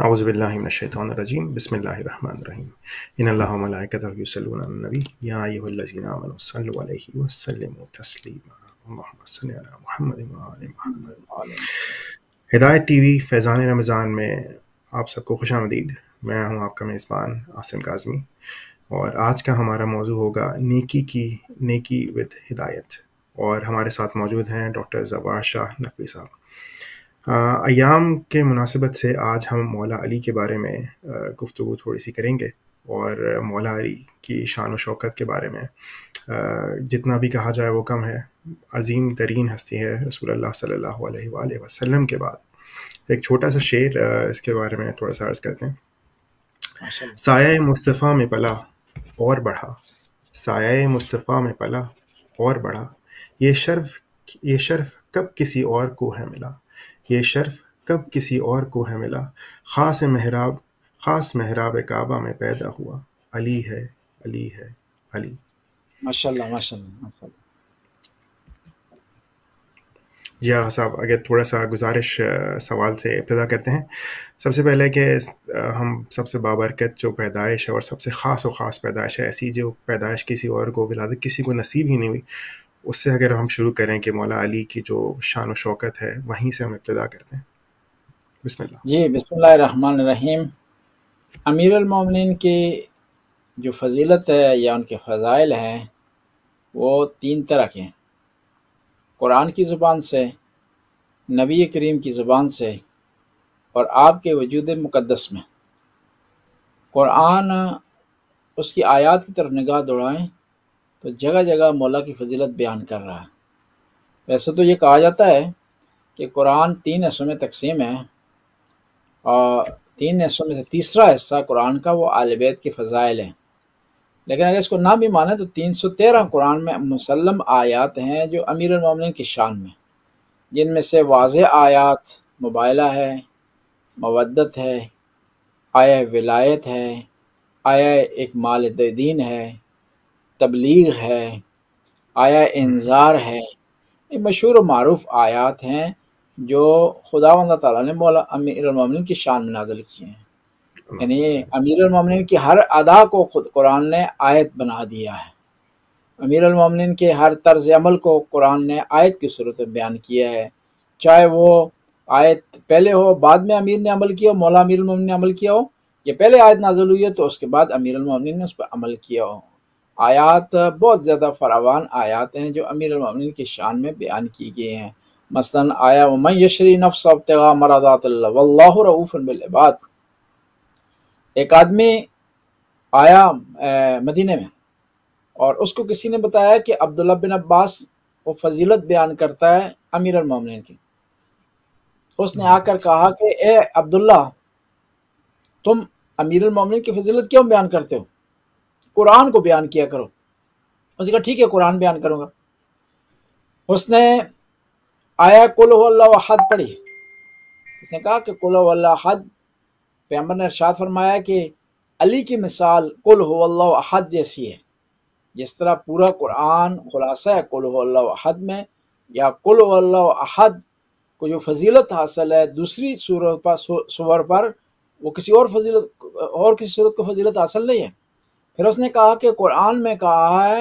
اعوذ باللہ من الشیطان الرجیم بسم اللہ الرحمن الرحیم ان اللہ و ملائکتہ یصلون علی النبی یا ایھا الذین آمنوا صلوا علیہ وسلموا تسلیما اللہم صل علی محمد و آل محمد۔ ہدایت ٹی وی فیضان رمضان میں آپ سب کو خوش آمدید۔ میں ہوں آپ کا میزبان عاصم کاظمی، اور آج کا ہمارا موضوع ہوگا نیکی ود ہدایت، اور ہمارے ساتھ موجود ہیں ڈاکٹر زوار شاہ نقوی صاحب۔ ایام کے مناسبت سے آج ہم مولا علی کے بارے میں گفتگو تھوڑی سی کریں گے، اور مولا علی کی شان و شوکت کے بارے میں جتنا بھی کہا جائے وہ کم ہے۔ عظیم ترین ہستی ہے رسول اللہ صلی اللہ علیہ وآلہ وسلم کے بعد۔ ایک چھوٹا سا شعر اس کے بارے میں تھوڑا سا عرض کرتے ہیں۔ سایہ مصطفیٰ میں پلا اور بڑھا، سایہ مصطفیٰ میں پلا اور بڑھا، یہ شرف کب کسی اور کو ہے ملا، یہ شرف کب کسی اور کو ہے ملا، خاص محراب کعبہ میں پیدا ہوا، علی ہے علی ہے علی۔ ماشاءاللہ ماشاءاللہ ماشاءاللہ۔ جی ہاں صاحب، اگر تھوڑا سا گزارش سوال سے ابتدا کرتے ہیں۔ سب سے پہلے کہ ہم سب سے بابرکت جو پیدائش ہے اور سب سے خاص و خاص پیدائش ہے، ایسی جو پیدائش کسی اور کو ولادت کسی کو نصیب ہی نہیں ہوئی، اس سے اگر ہم شروع کریں کہ مولا علی کی جو شان و شوکت ہے وہیں سے ہم ابتدا کرتے ہیں۔ بسم اللہ۔ جی بسم اللہ الرحمن الرحیم۔ امیر المومنین کی جو فضیلت ہے یا ان کے فضائل ہیں وہ تین طرح کے ہیں: قرآن کی زبان سے، نبی کریم کی زبان سے، اور آپ کے وجود مقدس میں۔ قرآن اس کی آیات کی طرف نگاہ دوڑائیں تو جگہ جگہ مولا کی فضیلت بیان کر رہا ہے۔ ویسے تو یہ کہا جاتا ہے کہ قرآن 3 حصوں میں تقسیم ہے، اور 3 حصوں میں سے تیسرا حصہ قرآن کا وہ آل بیت کے فضائل ہیں، لیکن اگر اس کو نہ بھی مانیں تو 313 قرآن میں مسلم آیات ہیں جو امیر المومنین کی شان میں، جن میں سے واضح آیات مبائلہ ہے، مودت ہے، آیہ ولایت ہے، آیہ اکمال دین ہے، تبلیغ ہے، آیہ انذار ہے۔ یہ مشہور و معروف آیات ہیں جو خداوند تعالیٰ نے مولا امیر المومنین کی شان میں نازل کیے ہیں۔ یعنی امیر المومنین کی ہر ادا کو خود قرآن نے آیت بنا دیا ہے۔ امیر المومنین کے ہر طرز عمل کو قرآن نے آیت کی صورت میں بیان کیا ہے، چاہے وہ آیت پہلے ہو بعد میں امیر نے عمل کیا ہو، مولا امیر المومنین نے عمل کیا ہو، یا پہلے آیت نازل ہوئی ہے تو اس کے بعد امیر المومنین نے اس پر عمل کیا ہو۔ آیات بہت زیادہ فراوان آیات ہیں جو امیر المومنین کی شان میں بیان کی گئی ہیں۔ مثلاً آیا وَمَن يَشْرِ نَفْسَهُ ابْتِغَاءَ مَرْضَاتِ اللَّهِ وَاللَّهُ رَءُوفٌ بِالْعِبَادِ۔ ایک آدمی آیا مدینے میں، اور اس کو کسی نے بتایا کہ عبداللہ بن عباس وہ فضیلت بیان کرتا ہے امیر المومنین کی۔ اس نے آ کر کہا کہ اے عبداللہ، تم امیر المومنین کی فضیلت کیوں بیان کرتے ہو؟ قرآن کو بیان کیا کرو۔ اس نے کہا ٹھیک ہے، قرآن بیان کروں گا۔ اس نے آیا قل هو اللہ احد پڑھی۔ اس نے کہا کہ قل هو اللہ احد، پیغمبر نے ارشاد فرمایا کہ علی کی مثال قل هو اللہ احد جیسی ہے۔ جس طرح پورا قرآن خلاصہ ہے قل هو اللہ احد میں، یا قل هو اللہ احد کو جو فضیلت حاصل ہے دوسری سور پر، وہ کسی اور کسی صورت کو فضیلت حاصل نہیں ہے۔ پھر اس نے کہا کہ قرآن میں کہا ہے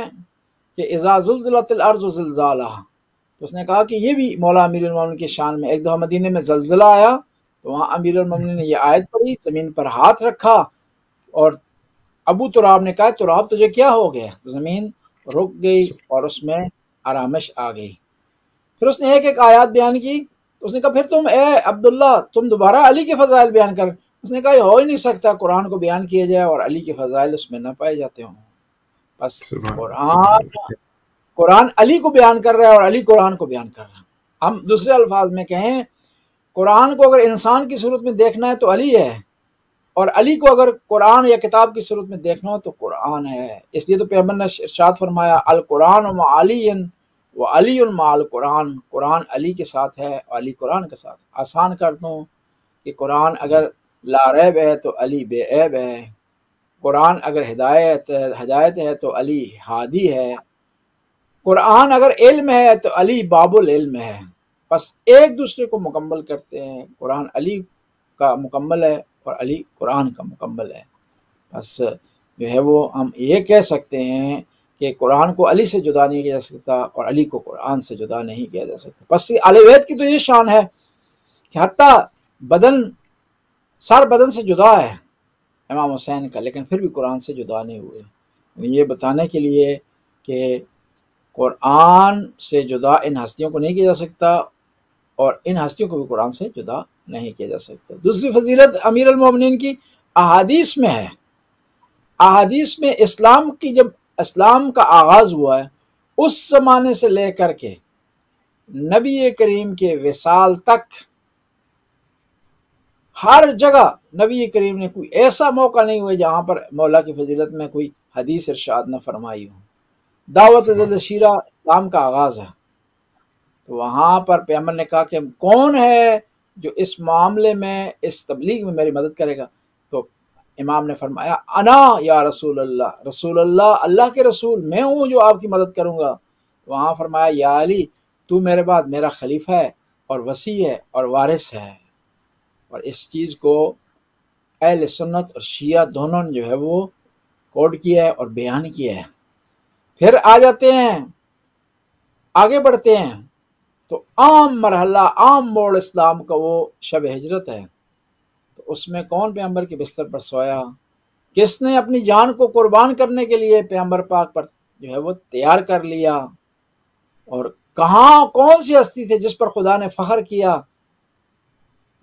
کہ اذا زلزلت الارض زلزالہا، تو اس نے کہا کہ یہ بھی مولا امیر المومنین کی شان میں۔ ایک دفعہ مدینے میں زلزلہ آیا تو وہاں امیر المومنین نے یہ آیت پڑھی، زمین پر ہاتھ رکھا، اور ابو تراب نے کہا تراب تجھے کیا ہو گیا؟ تو زمین رک گئی اور اس میں آرامش آ گئی۔ پھر اس نے ایک ایک آیات بیان کی۔ اس نے کہا پھر تم اے عبداللہ تم دوبارہ علی کے فضائل بیان کر۔ اس نے کہا یہ ہو ہی نہیں سکتا، قرآن کو بیان کیا جائے اور علی کے فضائل اس میں نہ پائے جاتے ہوں۔ بس قرآن علی کو بیان کر رہا ہے اور علی قرآن کو بیان کر رہا ہے۔ ہم دوسرے الفاظ میں کہیں، قرآن کو اگر انسان کی صورت میں دیکھنا ہے تو علی ہے، اور علی کو اگر قرآن یا کتاب کی صورت میں دیکھنا ہو تو قرآن ہے۔ اس لیے تو پیغمبر نے ارشاد فرمایا القرآن مع علی و علی مع القرآن، قرآن علی کے ساتھ ہے اور علی قرآن کے ساتھ۔ آسان کر دوں کہ قرآن اگر لا ریب ہے تو علی بے عیب ہے، قرآن اگر ہدایت ہے تو علی ہادی ہے، قرآن اگر علم ہے تو علی باب العلم ہے۔ بس ایک دوسرے کو مکمل کرتے ہیں۔ قرآن علی کا مکمل ہے اور علی قرآن کا مکمل ہے۔ بس جو ہے وہ ہم یہ کہہ سکتے ہیں کہ قرآن کو علی سے جدا نہیں کیا جا سکتا اور علی کو قرآن سے جدا نہیں کیا جا سکتا۔ بس اہل بیت کی تو یہ شان ہے کہ حتیٰ سر بدن سے جدا ہے امام حسین کا، لیکن پھر بھی قرآن سے جدا نہیں ہوئے۔ یہ بتانے کے لیے کہ قرآن سے جدا ان ہستیوں کو نہیں کیا جا سکتا اور ان ہستیوں کو بھی قرآن سے جدا نہیں کیا جا سکتا۔ دوسری فضیلت امیر المومنین کی احادیث میں ہے۔ احادیث میں جب اسلام کا آغاز ہوا ہے اس زمانے سے لے کر کے نبی کریم کے وصال تک ہر جگہ نبی کریم نے کوئی ایسا موقع نہیں ہوا جہاں پر مولا کی فضیلت میں کوئی حدیث ارشاد نہ فرمائی ہو۔ دعوت ذل شیرہ اسلام کا آغاز ہے، تو وہاں پر پیغمبر نے کہا کہ کون ہے جو اس معاملے میں اس تبلیغ میں میری مدد کرے گا؟ تو امام نے فرمایا انا یا رسول اللہ، رسول اللہ، اللہ کے رسول میں ہوں جو آپ کی مدد کروں گا۔ وہاں فرمایا یا علی تو میرے بعد میرا خلیفہ ہے اور وصی ہے اور وارث ہے۔ اور اس چیز کو اہل سنت اور شیعہ دونوں نے جو ہے وہ کوڈ کیا ہے اور بیان کیا ہے۔ پھر آ جاتے ہیں، آگے بڑھتے ہیں، تو عام مرحلہ، عام موڑ اسلام کا وہ شب ہجرت ہے۔ تو اس میں کون پیغمبر کے بستر پر سویا، کس نے اپنی جان کو قربان کرنے کے لیے پیغمبر پاک پر جو ہے وہ تیار کر لیا، اور کہاں کون سی ہستی تھی جس پر خدا نے فخر کیا؟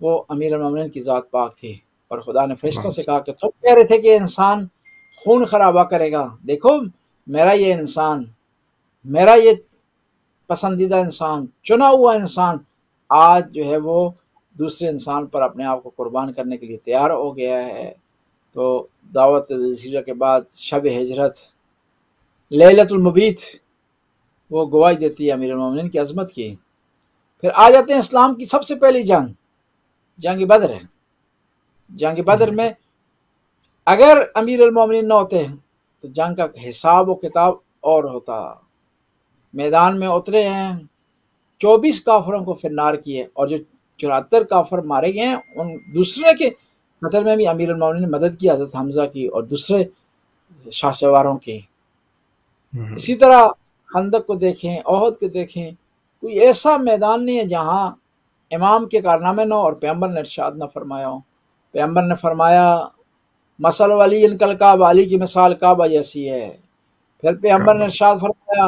وہ امیر المومنین کی ذات پاک تھی۔ اور خدا نے فرشتوں سے کہا کہ تم کہہ رہے تھے کہ انسان خون خرابہ کرے گا، دیکھو میرا یہ انسان، میرا یہ پسندیدہ انسان، چنا ہوا انسان آج جو ہے وہ دوسرے انسان پر اپنے آپ کو قربان کرنے کے لیے تیار ہو گیا ہے۔ تو دعوت ذل کے بعد شب ہجرت، لیلۃ المبیت، وہ گواہی دیتی ہے امیر المومنین کی عظمت کی۔ پھر آ جاتے ہیں اسلام کی سب سے پہلی جنگ بدر ہے۔ جنگ بدر میں اگر امیر المومنین نہ ہوتے تو جنگ کا حساب و کتاب اور ہوتا۔ میدان میں اترے ہیں، 24 کافروں کو فرنار کیے، اور جو 74 کافر مارے گئے ہیں ان دوسرے کے قتل میں بھی امیر المومنین نے مدد کی، حضرت حمزہ کی اور دوسرے شاہ سواروں کی۔ اسی طرح خندق کو دیکھیں، احد کو دیکھیں، کوئی ایسا میدان نہیں ہے جہاں امام کے کارنامے نہ ہو اور پیغمبر نے ارشاد نہ فرمایا ہو۔ پیغمبر نے فرمایا مثل ولی کل کعبہ، علی کی مثال کعبہ جیسی ہے۔ پھر پیغمبر نے ارشاد فرمایا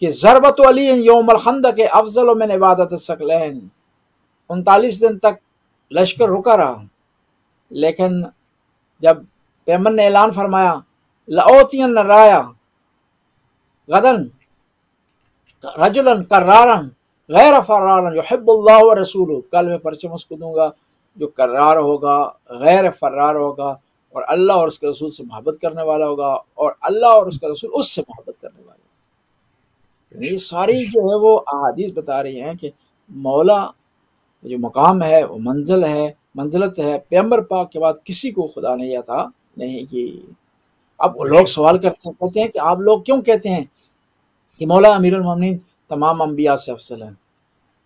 کہ ضربت علی یوم الخندق افضل من عبادت الثقلین۔ 39 دن تک لشکر رکا رہا، لیکن جب پیغمبر نے اعلان فرمایا لأوتین الرایا غدن رجلا کرارا غیر فرارا یحب اللہ و رسولہ، کل میں پرچم اس کو دوں گا جو کرار ہوگا، غیر فرار ہوگا، اور اللہ اور اس کے رسول سے محبت کرنے والا ہوگا، اور اللہ اور اس کا رسول اس سے محبت کرنے والا ہوگا۔ یہ ساری جو ہے وہ احادیث بتا رہی ہیں کہ مولا جو مقام ہے وہ منزلت ہے، پیغمبر پاک کے بعد کسی کو خدا نے یہ عطا نہیں کی۔ اب لوگ سوال کرتے ہیں، کہتے ہیں کہ آپ لوگ کیوں کہتے ہیں کہ مولا امیر المومنین تمام انبیاء سے افضل ہیں؟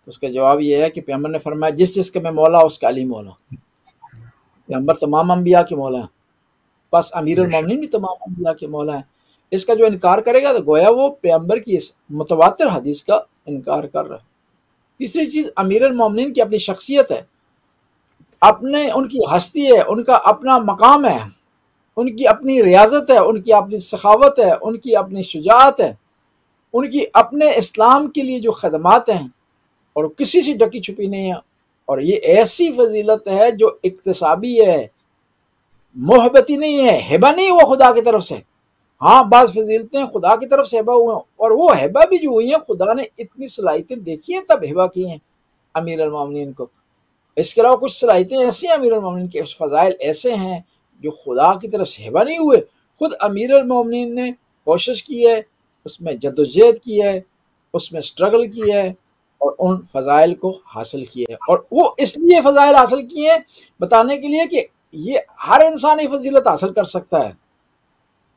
تو اس کا جواب یہ ہے کہ پیغمبر نے فرمایا جس کا میں مولا اس کا علی مولا۔ پیغمبر تمام انبیاء کے مولا ہیں، بس امیر المومنین بھی تمام انبیاء کے مولا ہیں۔ اس کا جو انکار کرے گا تو گویا وہ پیغمبر کی اس متواتر حدیث کا انکار کر رہا ہے۔ تیسری چیز امیر المومنین کی اپنی شخصیت ہے، ان کی ہستی ہے، ان کا اپنا مقام ہے، ان کی اپنی ریاضت ہے، ان کی اپنی سخاوت ہے، ان کی اپنی شجاعت ہے، ان کی اپنے اسلام کے لیے جو خدمات ہیں، اور کسی سے ڈکی چھپی نہیں ہے۔ اور یہ ایسی فضیلت ہے جو اکتسابی ہے، محبتی نہیں ہے، ہبہ نہیں وہ خدا کی طرف سے۔ ہاں بعض فضیلتیں خدا کی طرف سے ہبہ ہوئے ہیں، اور وہ ہبہ بھی جو ہوئی ہیں خدا نے اتنی صلاحیتیں دیکھی ہیں تب ہبہ کی ہیں امیر المومنین کو۔ اس کے علاوہ کچھ صلاحیتیں ایسی ہیں امیر المومنین کے، فضائل ایسے ہیں جو خدا کی طرف سے ہبہ نہیں ہوئے، خود امیر المومنین نے کوشش کی ہے، اس میں جدوجہد کی ہے، اس میں سٹرگل کی ہے، اور ان فضائل کو حاصل کیے ہیں۔ اور وہ اس لیے فضائل حاصل کیے ہیں بتانے کے لیے کہ یہ ہر انسان یہ فضیلت حاصل کر سکتا ہے،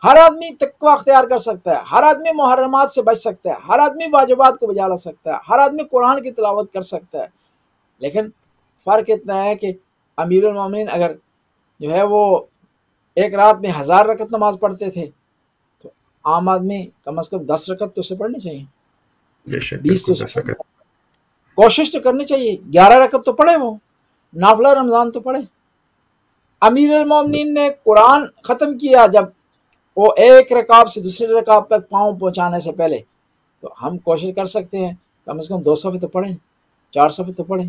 ہر آدمی تقویٰ اختیار کر سکتا ہے، ہر آدمی محرمات سے بچ سکتا ہے، ہر آدمی واجبات کو بجا لا سکتا ہے، ہر آدمی قرآن کی تلاوت کر سکتا ہے۔ لیکن فرق اتنا ہے کہ امیر المومنین اگر جو ہے وہ ایک رات میں 1000 رکعت نماز پڑھتے تھے، تو عام آدمی کم از کم 10 رکعت تو اسے پڑھنی چاہیے، بے شک 20 تو بالکل اسے 10 پڑھنی رکعت. چاہیے. کوشش تو کرنی چاہیے 11 رکعت تو پڑھے، وہ نافلہ رمضان تو پڑھے. امیر المومنین نے قرآن ختم کیا جب وہ ایک رکعت سے دوسرے رکعت تک پاؤں پہنچانے سے پہلے، تو ہم کوشش کر سکتے ہیں کم از کم 2 صفحے تو پڑھیں، 4 صفحے تو پڑھیں،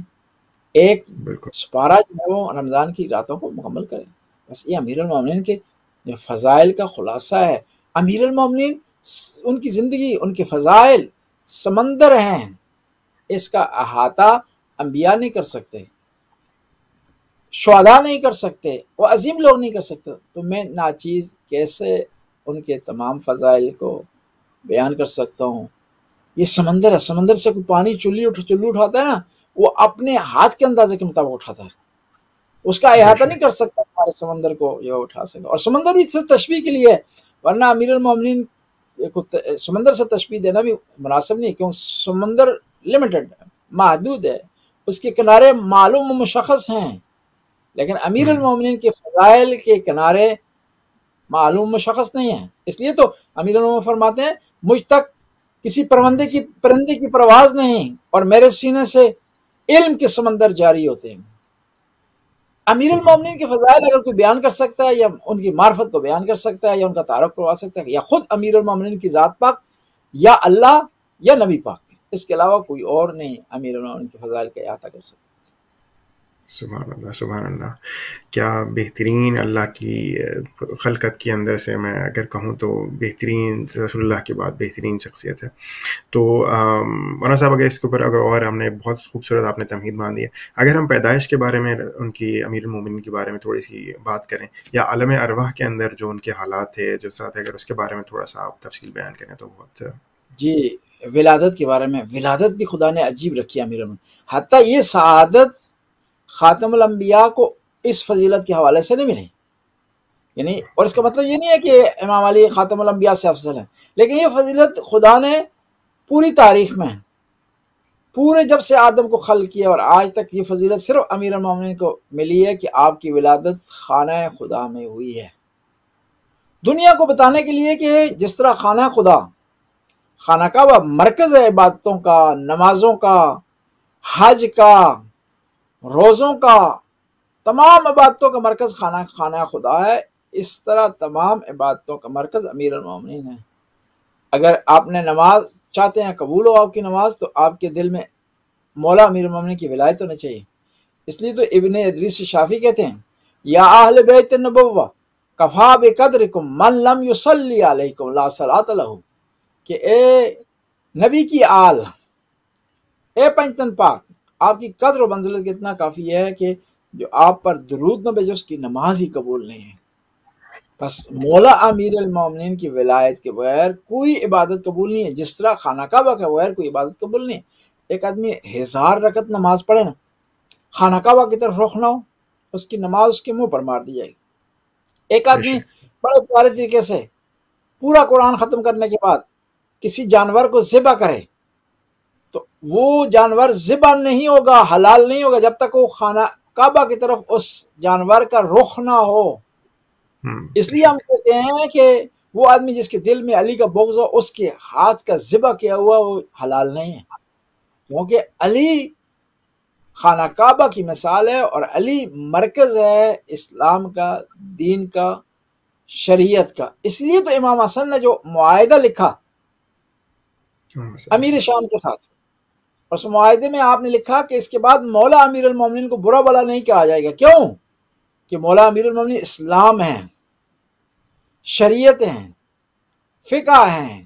ایک بالکل سپارہ جو ہے وہ رمضان کی راتوں کو مکمل کریں. بس یہ امیر المومنین کے جو فضائل کا خلاصہ ہے. امیر المومنین ان کی زندگی، ان کے فضائل سمندر ہیں، اس کا احاطہ انبیاء نہیں کر سکتے، شہداء نہیں کر سکتے، وہ عظیم لوگ نہیں کر سکتے. تو میں ناچیز کیسے ان کے تمام فضائل کو بیان کر سکتا ہوں؟ یہ سمندر ہے، سمندر سے کوئی پانی چلو اٹھاتا ہے نا، وہ اپنے ہاتھ کے اندازے کے مطابق اٹھاتا ہے، اس کا بے احاطہ نہیں شک کر سکتا ہمارے سمندر کو یہ اٹھا سکتا. اور سمندر بھی صرف تشبیہ کے لیے ہے، ورنہ امیر المومنین کو سمندر سے تشبیہ دینا بھی مناسب نہیں، کیوں سمندر لمیٹڈ ہے، محدود ہے، اس کے کنارے معلوم و مشخص ہیں، لیکن امیر المومنین کے فضائل کے کنارے معلوم مشخص نہیں ہیں. اس لیے تو امیر المومنین فرماتے ہیں مجھ تک کسی پرندے کی پرواز نہیں، اور میرے سینے سے علم کے سمندر جاری ہوتے ہیں. امیر سبحان المومنین کے فضائل اگر کوئی بیان کر سکتا ہے، یا ان کی معرفت کو بیان کر سکتا ہے، یا ان کا تعارف کروا سکتا ہے، یا خود امیر المومنین کی ذات پاک، یا اللہ، یا نبی پاک، اس کے علاوہ کوئی اور نہیں امیر المومنین کے فضائل کا احاطہ کر سکتا. سبحان اللہ سبحان اللہ. کیا بہترین اللہ کی خلقت کے اندر سے میں اگر کہوں تو بہترین رسول اللہ کے بعد بہترین شخصیت ہے. تو مولانا صاحب اگر اس کے اوپر اگر اور ہم نے بہت خوبصورت آپ نے تمہید باندھی ہے، اگر ہم پیدائش کے بارے میں ان کی امیر المومنین کے بارے میں تھوڑی سی بات کریں، یا عالم ارواح کے اندر جو ان کے حالات تھے جو طرح تھے، اگر اس کے بارے میں تھوڑا سا آپ تفصیل بیان کریں تو بہت. جی، ولادت کے بارے میں، ولادت بھی خدا نے عجیب رکھی امیر المومنین، حتیٰ یہ سعادت خاتم الانبیاء کو اس فضیلت کے حوالے سے نہیں ملی. یعنی اور اس کا مطلب یہ نہیں ہے کہ امام علی خاتم الانبیاء سے افضل ہیں، لیکن یہ فضیلت خدا نے پوری تاریخ میں، پورے جب سے آدم کو خلق کیا اور آج تک، یہ فضیلت صرف امیر المومنین کو ملی ہے کہ آپ کی ولادت خانہ خدا میں ہوئی ہے، دنیا کو بتانے کے لیے کہ جس طرح خانہ کعبہ مرکز ہے عبادتوں کا، نمازوں کا، حج کا، روزوں کا، تمام عبادتوں کا مرکز خانہ خدا ہے، اس طرح تمام عبادتوں کا مرکز امیر المومنین ہے. اگر آپ نے نماز چاہتے ہیں قبول ہو آپ کی نماز، تو آپ کے دل میں مولا امیر المومنین کی ولایت ہونا چاہیے. اس لیے تو ابن ادریس شافعی کہتے ہیں یا اہل بیت النبوہ کفا بقدرکم من لم یصلی علیکم لا صلاۃ لہ، کہ اے نبی کی آل، اے پنجتن پاک، آپ کی قدر و منزلت کتنا کافی ہے کہ جو آپ پر درود نہ بھیجے اس کی نماز ہی قبول نہیں ہے. بس مولا امیر المومنین کی ولایت کے بغیر کوئی عبادت قبول نہیں ہے، جس طرح خانہ کعبہ کے بغیر کوئی عبادت قبول نہیں ہے. ایک آدمی 1000 رکعت نماز پڑھے نا، خانہ کعبہ کی طرف رخ نہ ہو، اس کی نماز اس کے منہ پر مار دی جائے گی. ایک بے آدمی شک بڑے پیارے طریقے سے پورا قرآن ختم کرنے کے بعد کسی جانور کو ذبح کرے، تو وہ جانور ذبح نہیں ہوگا، حلال نہیں ہوگا، جب تک وہ خانہ کعبہ کی طرف اس جانور کا رخ نہ ہو. اس بے لیے ہم شک کہتے ہیں کہ وہ آدمی جس کے دل میں علی کا بغض ہو، اس کے ہاتھ کا ذبح کیا ہوا وہ حلال نہیں ہے، کیونکہ علی خانہ کعبہ کی مثال ہے، اور علی مرکز ہے اسلام کا، دین کا، شریعت کا. اس لیے تو امام حسن نے جو معاہدہ لکھا امیر شام کے ساتھ، اس معاہدے میں آپ نے لکھا کہ اس کے بعد مولا امیر المومنین کو برا بلا نہیں کہا جائے گا. کیوں؟ کہ مولا امیر المومنین اسلام ہیں، شریعت ہیں، فقہ ہیں،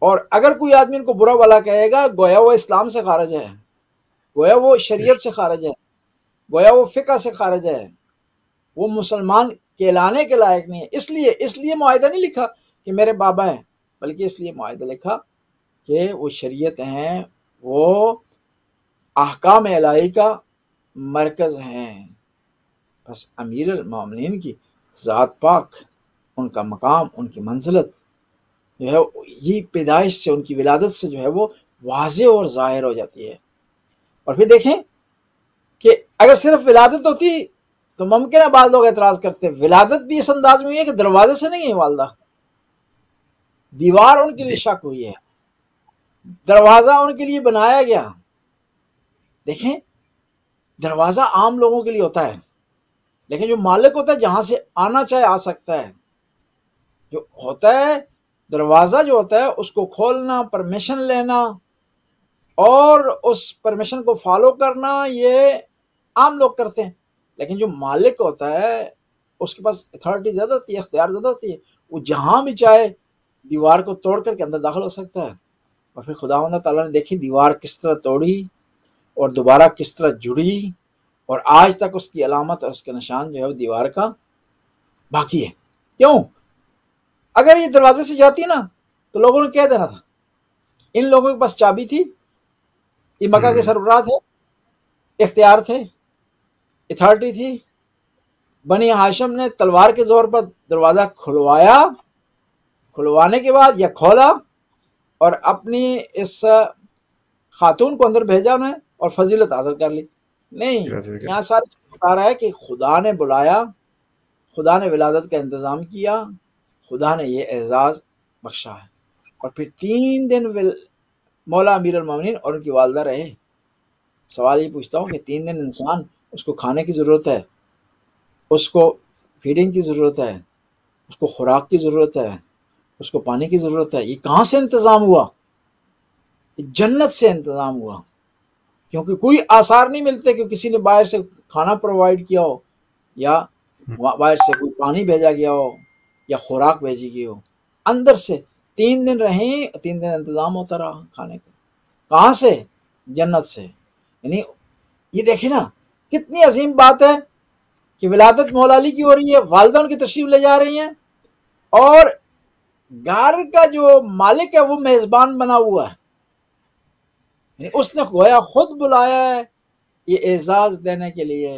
اور اگر کوئی آدمی ان کو برا بلا کہے گا گویا وہ اسلام سے خارج ہے، گویا وہ شریعت سے خارج ہے، گویا وہ فقہ سے خارج ہے، وہ مسلمان کہلانے کے لائق نہیں ہے. اس لیے معاہدہ نہیں لکھا کہ میرے بابا ہیں، بلکہ اس لیے معاہدہ لکھا کہ وہ شریعت ہیں، وہ احکام الہی کا مرکز ہیں. بس امیر المومنین کی ذات پاک، ان کا مقام، ان کی منزلت جو ہے یہ پیدائش سے، ان کی ولادت سے جو ہے وہ واضح اور ظاہر ہو جاتی ہے. اور پھر دیکھیں کہ اگر صرف ولادت ہوتی تو ممکن ہے بعض لوگ اعتراض کرتے ہیں ولادت بھی اس انداز میں ہوئی ہے کہ دروازے سے نہیں ہے والدہ، دیوار ان کے لیے جی شک ہوئی ہے، دروازہ ان کے لیے بنایا گیا۔ دیکھیں دروازہ عام لوگوں کے لیے ہوتا ہے، لیکن جو مالک ہوتا ہے جہاں سے آنا چاہے آ سکتا ہے، جو ہوتا ہے دروازہ جو ہوتا ہے اس کو کھولنا، پرمیشن لینا اور اس پرمیشن کو فالو کرنا، یہ عام لوگ کرتے ہیں، لیکن جو مالک ہوتا ہے اس کے پاس اتھارٹی زیادہ ہوتی ہے، اختیار زیادہ ہوتی ہے، وہ جہاں بھی چاہے دیوار کو توڑ کر کے اندر داخل ہو سکتا ہے۔ اور پھر خداوند تعالیٰ نے دیکھی دیوار کس طرح توڑی اور دوبارہ کس طرح جڑی، اور آج تک اس کی علامت اور اس کا نشان جو ہے وہ دیوار کا باقی ہے۔ کیوں؟ اگر یہ دروازے سے جاتی نا تو لوگوں نے کہہ دینا تھا ان لوگوں کے پاس چابی تھی، یہ مکہ کے سربراہ تھے، اختیار تھے، اتھارٹی تھی، بنی ہاشم نے تلوار کے زور پر دروازہ کھلوایا، کھلوانے کے بعد یا کھولا اور اپنی اس خاتون کو اندر بھیجا انہیں اور فضیلت حاصل کر لی۔ نہیں، یہاں سارے بتا رہا ہے کہ خدا نے بلایا، خدا نے ولادت کا انتظام کیا، خدا نے یہ اعزاز بخشا ہے۔ اور پھر 3 دن مولا امیر المومنین اور ان کی والدہ رہے۔ سوال یہ پوچھتا ہوں کہ 3 دن انسان، اس کو کھانے کی ضرورت ہے، اس کو فیڈنگ کی ضرورت ہے، اس کو خوراک کی ضرورت ہے، اس کو پانی کی ضرورت ہے، یہ کہاں سے انتظام ہوا؟ یہ جنت سے انتظام ہوا، کیونکہ کوئی آثار نہیں ملتے کہ کسی نے باہر سے کھانا پرووائڈ کیا ہو یا باہر سے کوئی پانی بھیجا گیا ہو یا خوراک بھیجی گئی ہو، اندر سے 3 دن رہیں، 3 دن انتظام ہوتا رہا کھانے کا۔ کہاں سے؟ جنت سے۔ یعنی یہ دیکھیں نا کتنی عظیم بات ہے کہ ولادت مولا علی کی ہو رہی ہے، والدہ ان کی تشریف لے جا رہی ہیں، اور گھر کا جو مالک ہے وہ میزبان بنا ہوا ہے، یعنی اس نے گویا خود بلایا ہے یہ اعزاز دینے کے لیے۔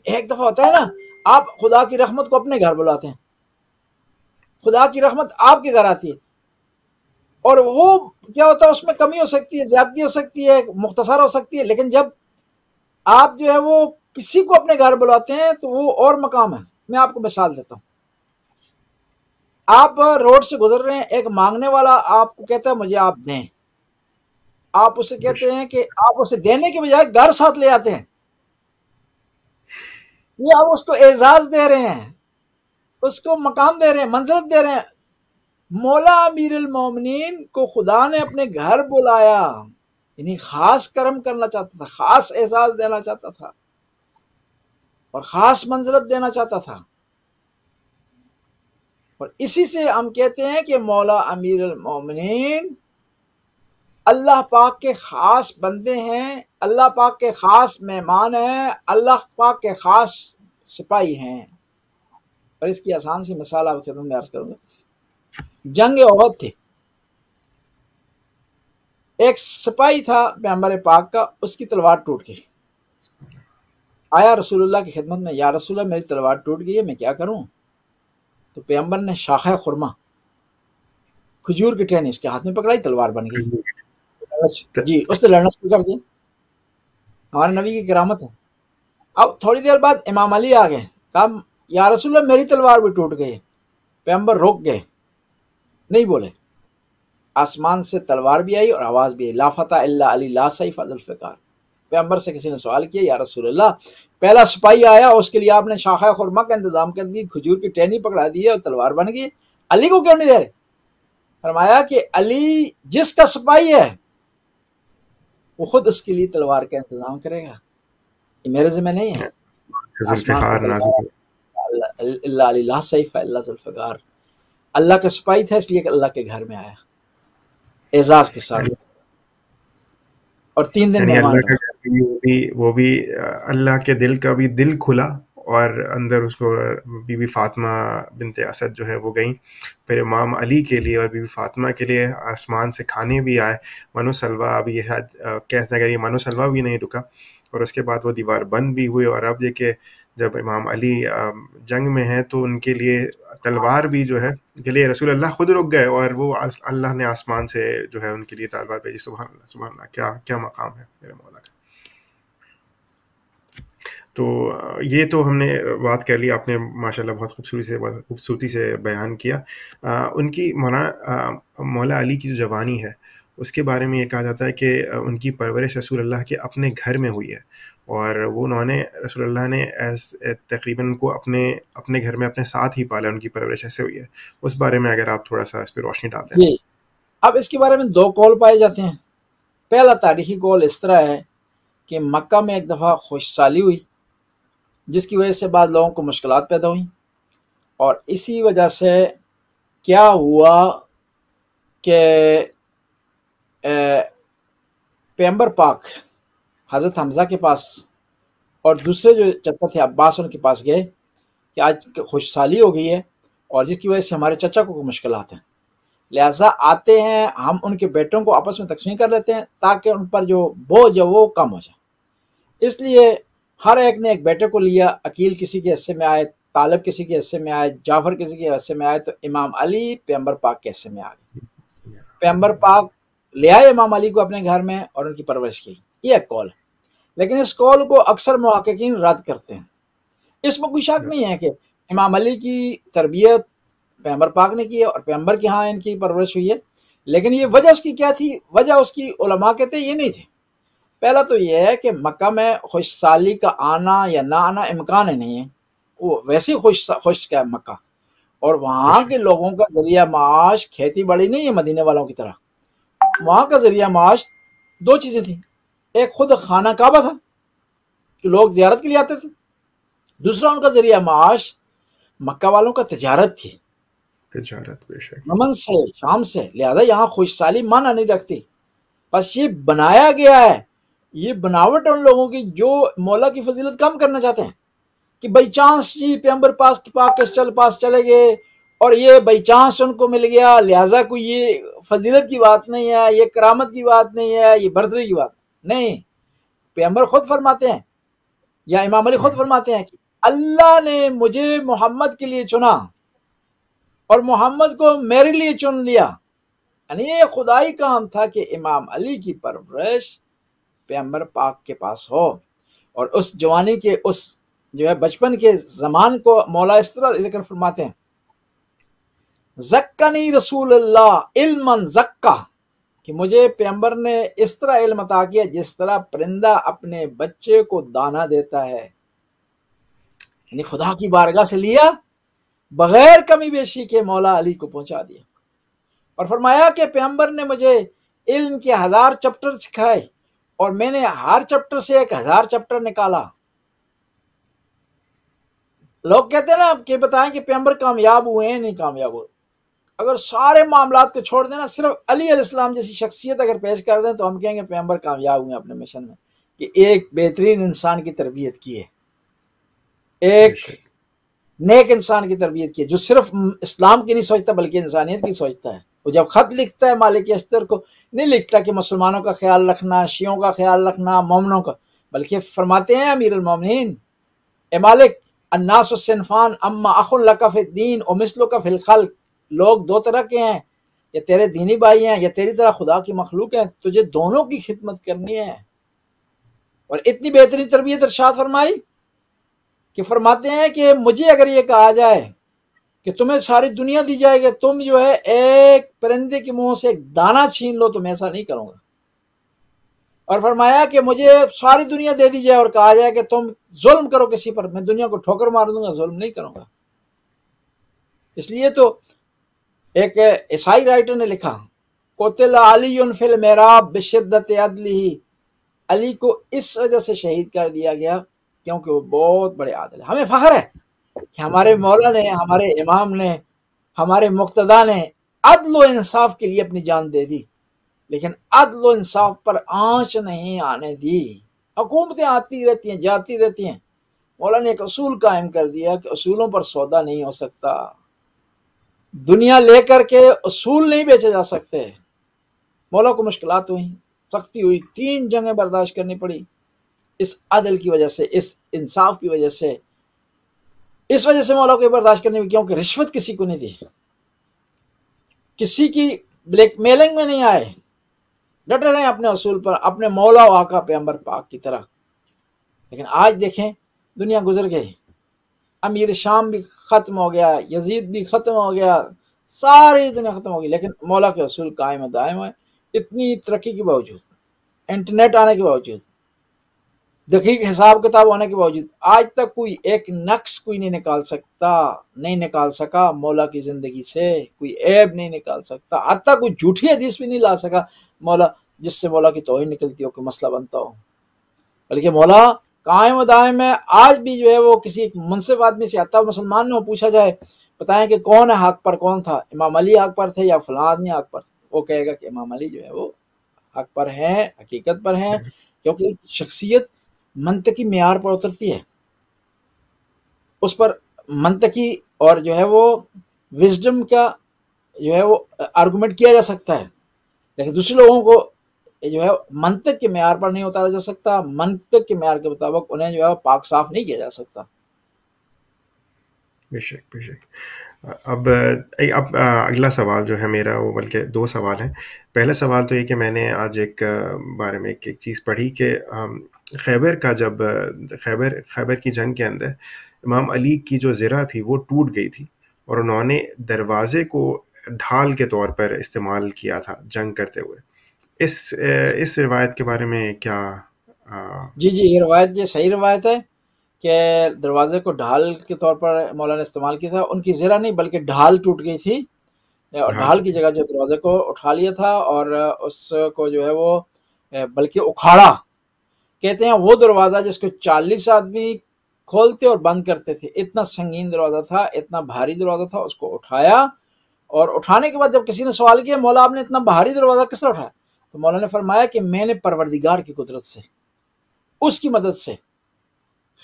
ایک دفعہ ہوتا ہے نا آپ خدا کی رحمت کو اپنے گھر بلاتے ہیں، خدا کی رحمت آپ کے گھر آتی ہے، اور وہ کیا ہوتا ہے اس میں کمی ہو سکتی ہے، زیادتی ہو سکتی ہے، مختصر ہو سکتی ہے، لیکن جب آپ جو ہے وہ کسی کو اپنے گھر بلاتے ہیں تو وہ اور مقام ہے۔ میں آپ کو مثال دیتا ہوں، آپ روڈ سے گزر رہے ہیں، ایک مانگنے والا آپ کو کہتا ہے مجھے آپ دیں، آپ اسے کہتے ہیں کہ آپ اسے دینے کے بجائے گھر ساتھ لے آتے ہیں، یہ آپ اس کو اعزاز دے رہے ہیں، اس کو مقام دے رہے ہیں، منزلت دے رہے ہیں۔ مولا امیر المومنین کو خدا نے اپنے گھر بلایا، یعنی خاص کرم کرنا چاہتا تھا، خاص اعزاز دینا چاہتا تھا اور خاص منزلت دینا چاہتا تھا۔ اور اسی سے ہم کہتے ہیں کہ مولا امیر المومنین اللہ پاک کے خاص بندے ہیں، اللہ پاک کے خاص مہمان ہیں، اللہ پاک کے خاص سپاہی ہیں۔ اور اس کی آسان سی مثال آپ کے خدمت میں عرض کروں گا۔ جنگ احد تھی، ایک سپاہی تھا پیغمبر پاک کا، اس کی تلوار ٹوٹ گئی، آیا رسول اللہ کی خدمت میں، یا رسول اللہ میری تلوار ٹوٹ گئی ہے، میں کیا کروں؟ تو پیغمبر نے شاخہ خرما، کھجور کی ٹہنی اس کے ہاتھ میں پکڑائی، تلوار بن گئی۔ جی اس نے لڑنا شروع کر دیا، ہمارے نبی کی کرامت ہے۔ اب تھوڑی دیر بعد امام علی آ گئے، کہا یا رسول اللہ میری تلوار بھی ٹوٹ گئی۔ پیغمبر رک گئے، نہیں بولے، آسمان سے تلوار بھی آئی اور آواز بھی آئی، لا فتح الا علی لا سیف ذو الفقار۔ پیغمبر سے کسی نے سوال کیا یا رسول اللہ پہلا سپاہی آیا اس کے لیے آپ نے شاخہ خرما کا انتظام کر دی، کھجور کی ٹہنی پکڑا دی اور تلوار بن گئی، علی کو کیوں نہیں دے رہے؟ فرمایا کہ علی جس کا سپاہی ہے وہ خود اس کے لیے تلوار کا انتظام کرے گا، یہ میرے ذمہ نہیں ہے۔ آسمان سے تلوار اللہ علی لا سیف الا ذو الفقار، اللہ کا سپاہی تھا اس لیے کہ اللہ کے گھر میں آیا اعزاز کے ساتھ، اور 3 دن یعنی مہمان اللہ کا رہا۔ گھر وہ بھی اللہ کے دل کا بھی دل کھلا، اور اندر اس کو بی بی فاطمہ بنت اسد جو ہے وہ گئیں، پھر امام علی کے لیے اور بی بی فاطمہ کے لیے آسمان سے کھانے بھی آئے، منو سلوا، اب یہ کہتے ہیں کہ یہ منو سلوا بھی نہیں رکا، اور اس کے بعد وہ دیوار بند بھی ہوئی، اور اب یہ کہ جب امام علی جنگ میں ہیں تو ان کے لیے تلوار بھی جو ہے کے لیے رسول اللہ خود رک گئے، اور وہ اللہ نے آسمان سے جو ہے ان کے لیے تلوار بھیجی۔ سبحان اللہ، سبحان اللہ، کیا مقام ہے میرے مولا کا۔ تو یہ تو ہم نے بات کر لی، آپ نے ماشاءاللہ بہت خوبصورتی سے بیان کیا۔ ان کی مولا علی کی جو جوانی ہے اس کے بارے میں یہ کہا جاتا ہے کہ ان کی پرورش رسول اللہ کے اپنے گھر میں ہوئی ہے، اور وہ انہوں نے رسول اللہ نے تقریباً ان کو اپنے گھر میں اپنے ساتھ ہی پالا، ان کی پرورش ایسے ہوئی ہے۔ اس بارے میں اگر آپ تھوڑا سا اس پہ روشنی ڈال دیں۔ جی، اب اس کے بارے میں دو قول پائے جاتے ہیں۔ پہلا تاریخی قول اس طرح ہے کہ مکہ میں ایک دفعہ خوش سالی ہوئی، جس کی وجہ سے بعض لوگوں کو مشکلات پیدا ہوئیں، اور اسی وجہ سے کیا ہوا کہ پیغمبر پاک حضرت حمزہ کے پاس اور دوسرے جو چچا تھے عباس ان کے پاس گئے کہ آج خوش سالی ہو گئی ہے اور جس کی وجہ سے ہمارے چچا کو مشکلات ہیں، لہٰذا آتے ہیں ہم ان کے بیٹوں کو آپس میں تقسیم کر لیتے ہیں تاکہ ان پر جو بوجھ ہے وہ کم ہو جائے۔ اس لیے ہر ایک نے ایک بیٹے کو لیا، عقیل کسی کے حصے میں آئے، طالب کسی کے حصے میں آئے، جعفر کسی کے حصے میں آئے، تو امام علی پیغمبر پاک کے حصے میں آ گئے۔ پیغمبر پاک لے آئے امام علی کو اپنے گھر میں اور ان کی پرورش کی۔ یہ ایک قول ہے، لیکن اس قول کو اکثر محققین رد کرتے ہیں۔ اس میں کوئی شک نہیں ہے کہ امام علی کی تربیت پیغمبر پاک نے کی ہے اور پیغمبر کے ہاں ان کی پرورش ہوئی ہے، لیکن یہ وجہ اس کی کیا تھی؟ وجہ اس کی علماء کہتے ہیں یہ نہیں تھی۔ پہلا تو یہ ہے کہ مکہ میں خوش سالی کا آنا یا نہ آنا امکان ہی نہیں ہے، وہ ویسے خوش کا ہے مکہ، اور وہاں کے لوگوں کا ذریعہ معاش کھیتی باڑی نہیں ہے مدینے والوں کی طرح۔ وہاں کا ذریعہ معاش دو چیزیں تھیں، ایک خود خانہ کعبہ تھا کہ لوگ زیارت کے لیے آتے تھے، دوسرا ان کا ذریعہ معاش مکہ والوں کا تجارت تھی، تجارت بے شک، یمن سے، شام سے، لہذا یہاں خوش سالی معنی نہیں رکھتی۔ بس یہ بنایا گیا ہے، یہ بناوٹ ان لوگوں کی جو مولا کی فضیلت کم کرنا چاہتے ہیں کہ بائی چانس جی پیغمبر پاک کے پاس چلے گئے اور یہ بائی چانس ان کو مل گیا، لہٰذا کوئی یہ فضیلت کی بات نہیں ہے، یہ کرامت کی بات نہیں ہے، یہ برتری کی بات نہیں۔ پیغمبر خود فرماتے ہیں یا امام علی خود فرماتے ہیں کہ اللہ نے مجھے محمد کے لیے چنا اور محمد کو میرے لیے چن لیا، یعنی یہ خدائی کام تھا کہ امام علی کی پرورش پیغمبر پاک کے پاس ہو، اور اس جوانی کے اس جو ہے بچپن کے زمان کو مولا اس طرح ذکر فرماتے ہیں، زکانی رسول اللہ علما زکا، کہ مجھے پیغمبر نے اس طرح علم عطا کیا جس طرح پرندہ اپنے بچے کو دانا دیتا ہے، یعنی خدا کی بارگاہ سے لیا بغیر کمی بیشی کے مولا علی کو پہنچا دیا، اور فرمایا کہ پیغمبر نے مجھے علم کے 1000 چپٹر سکھائے اور میں نے ہر چپٹر سے 1000 چپٹر نکالا۔ لوگ کہتے ہیں نا کہ بتائیں کہ پیغمبر کامیاب ہوئے ہیں نہیں کامیاب ہوئے، اگر سارے معاملات کو چھوڑ دینا صرف علی علیہ السلام جیسی شخصیت اگر پیش کر دیں تو ہم کہیں گے پیغمبر کامیاب ہوئے ہیں اپنے مشن میں، کہ ایک بہترین انسان کی تربیت کی ہے، ایک نیک انسان کی تربیت کی ہے جو صرف اسلام کی نہیں سوچتا بلکہ انسانیت کی سوچتا ہے۔ وہ جب خط لکھتا ہے مالک اشتر کو نہیں لکھتا کہ مسلمانوں کا خیال رکھنا، شیعوں کا خیال رکھنا، مومنوں کا، بلکہ فرماتے ہیں امیر المومنین اے مالک الناس الصنفان اما اخ لک فی الدین و مثلک فی الخلق، لوگ دو طرح کے ہیں، یا تیرے دینی بھائی ہیں یا تیری طرح خدا کی مخلوق ہیں، تجھے دونوں کی خدمت کرنی ہے۔ اور اتنی بہترین تربیت ارشاد فرمائی کہ فرماتے ہیں کہ مجھے اگر یہ کہا جائے کہ تمہیں ساری دنیا دی جائے گی، تم جو ہے ایک پرندے کے منہ سے ایک دانہ چھین لو تو میں ایسا نہیں کروں گا، اور فرمایا کہ مجھے ساری دنیا دے دی جائے اور کہا جائے کہ تم ظلم کرو کسی پر، میں دنیا کو ٹھوکر مار دوں گا، ظلم نہیں کروں گا۔ اس لیے تو ایک عیسائی رائٹر نے لکھا قتل علی فی المحراب بشدت عدلہ، علی کو اس وجہ سے شہید کر دیا گیا کیونکہ وہ بہت بڑے عادل ہیں۔ ہمیں فخر ہے کہ ہمارے مولا نے، ہمارے امام نے، ہمارے مقتدیٰ نے عدل و انصاف کے لیے اپنی جان دے دی، لیکن عدل و انصاف پر آنچ نہیں آنے دی۔ حکومتیں آتی رہتی ہیں جاتی رہتی ہیں، مولا نے ایک اصول قائم کر دیا کہ اصولوں پر سودا نہیں ہو سکتا، دنیا لے کر کے اصول نہیں بیچے جا سکتے۔ مولا کو مشکلات ہوئی، سختی ہوئی، 3 جنگیں برداشت کرنی پڑی، اس عدل کی وجہ سے، اس انصاف کی وجہ سے، اس وجہ سے مولا کو برداشت کرنی ہوئی کیونکہ رشوت کسی کو نہیں دی، کسی کی بلیک میلنگ میں نہیں آئے، ڈٹے رہے اپنے اصول پر، اپنے مولا و آقا پیغمبر پاک کی طرح۔ لیکن آج دیکھیں دنیا گزر گئی، امیر شام بھی ختم ہو گیا، یزید بھی ختم ہو گیا، ساری دنیا ختم ہو گئی، لیکن مولا کے اصول قائم و دائم ہے۔ اتنی ترقی کے باوجود، انٹرنیٹ آنے کے باوجود، دقیق حساب کتاب ہونے کے باوجود، آج تک کوئی ایک نقص کوئی نہیں نکال سکتا، نہیں نکال سکا مولا کی زندگی سے، کوئی عیب نہیں نکال سکتا، حتیٰ کوئی جھوٹی حدیث بھی نہیں لا سکا مولا جس سے مولا کی توہین نکلتی ہو، کوئی مسئلہ بنتا ہو، بلکہ مولا قائم و دائم ہے۔ آج بھی جو ہے وہ کسی منصف آدمی سے، حتیٰ مسلمان نے پوچھا جائے بتائیں کہ کون ہے حق پر، کون تھا، امام علی حق پر تھے یا فلاں آدمی حق پر تھے، وہ کہے گا کہ امام علی جو ہے وہ حق پر ہیں، حقیقت پر ہیں، کیونکہ شخصیت منطقی معیار پر اترتی ہے، اس پر منطقی اور جو ہے وہ وزڈم کا جو ہے وہ آرگومنٹ کیا جا سکتا ہے، لیکن دوسرے لوگوں کو جو ہے منطق کے معیار پر نہیں اتارا جا سکتا، منطق کے معیار کے مطابق انہیں جو ہے پاک صاف نہیں کیا جا سکتا۔ بے شک بے شک۔ اب اگلا سوال جو ہے میرا، وہ بلکہ دو سوال ہیں۔ پہلا سوال تو یہ کہ میں نے آج ایک بارے میں ایک چیز پڑھی کہ خیبر کا جب خیبر کی جنگ کے اندر امام علی کی جو زرہ تھی وہ ٹوٹ گئی تھی، اور انہوں نے دروازے کو ڈھال کے طور پر استعمال کیا تھا جنگ کرتے ہوئے۔ اس روایت کے بارے میں کیا؟ جی یہ روایت، یہ صحیح روایت ہے کہ دروازے کو ڈھال کے طور پر مولا نے استعمال کیا تھا، ان کی زرہ نہیں بلکہ ڈھال ٹوٹ گئی تھی، ڈھال کی جگہ جو دروازے کو اٹھا لیا تھا اور اس کو جو ہے وہ بلکہ اکھاڑا۔ کہتے ہیں وہ دروازہ جس کو 40 آدمی کھولتے اور بند کرتے تھے، اتنا سنگین دروازہ تھا، اتنا بھاری دروازہ تھا، اس کو اٹھایا، اور اٹھانے کے بعد جب کسی نے سوال کیا مولا آپ نے اتنا بھاری دروازہ کس طرح اٹھایا، تو مولا نے فرمایا کہ میں نے پروردگار کی قدرت سے، اس کی مدد سے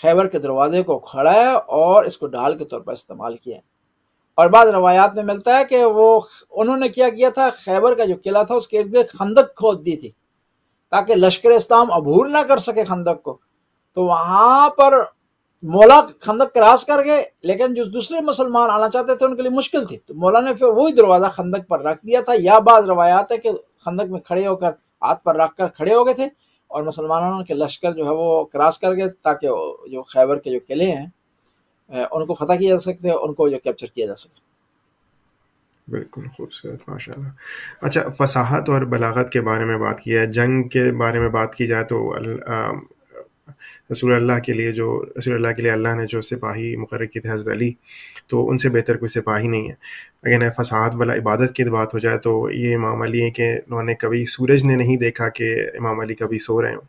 خیبر کے دروازے کو کھڑایا اور اس کو ڈھال کے طور پر استعمال کیا۔ اور بعض روایات میں ملتا ہے کہ وہ انہوں نے کیا کیا تھا، خیبر کا جو قلعہ تھا اس کے ارد گرد خندق کھود دی تھی تاکہ لشکر اسلام عبور نہ کر سکے خندق کو، تو وہاں پر مولا خندق کراس کر گئے، لیکن جو دوسرے مسلمان آنا چاہتے تھے ان کے لیے مشکل تھی، تو مولا نے پھر وہی دروازہ خندق پر رکھ دیا تھا، یا بعض روایات ہے کہ خندق میں کھڑے ہو کر ہاتھ پر رکھ کر کھڑے ہو گئے تھے اور مسلمانوں کے لشکر جو ہے وہ کراس کر گئے تاکہ جو خیبر کے جو قلعے ہیں ان کو فتح کیا جا سکتے، ان کو جو کیپچر کیا جا سکے۔ بالکل خوبصورت، ماشاء اللہ۔ اچھا، فصاحت اور بلاغت کے بارے میں بات کی ہے، جنگ کے بارے میں بات کی جائے تو رسول اللہ کے لیے اللہ نے جو سپاہی مقرر کی تھے حضرت علی، تو ان سے بہتر کوئی سپاہی نہیں ہے۔ اگر فصاحت بلا عبادت کی بات ہو جائے تو یہ امام علی ہیں کہ انہوں نے کبھی سورج نے نہیں دیکھا کہ امام علی کبھی سو رہے ہوں۔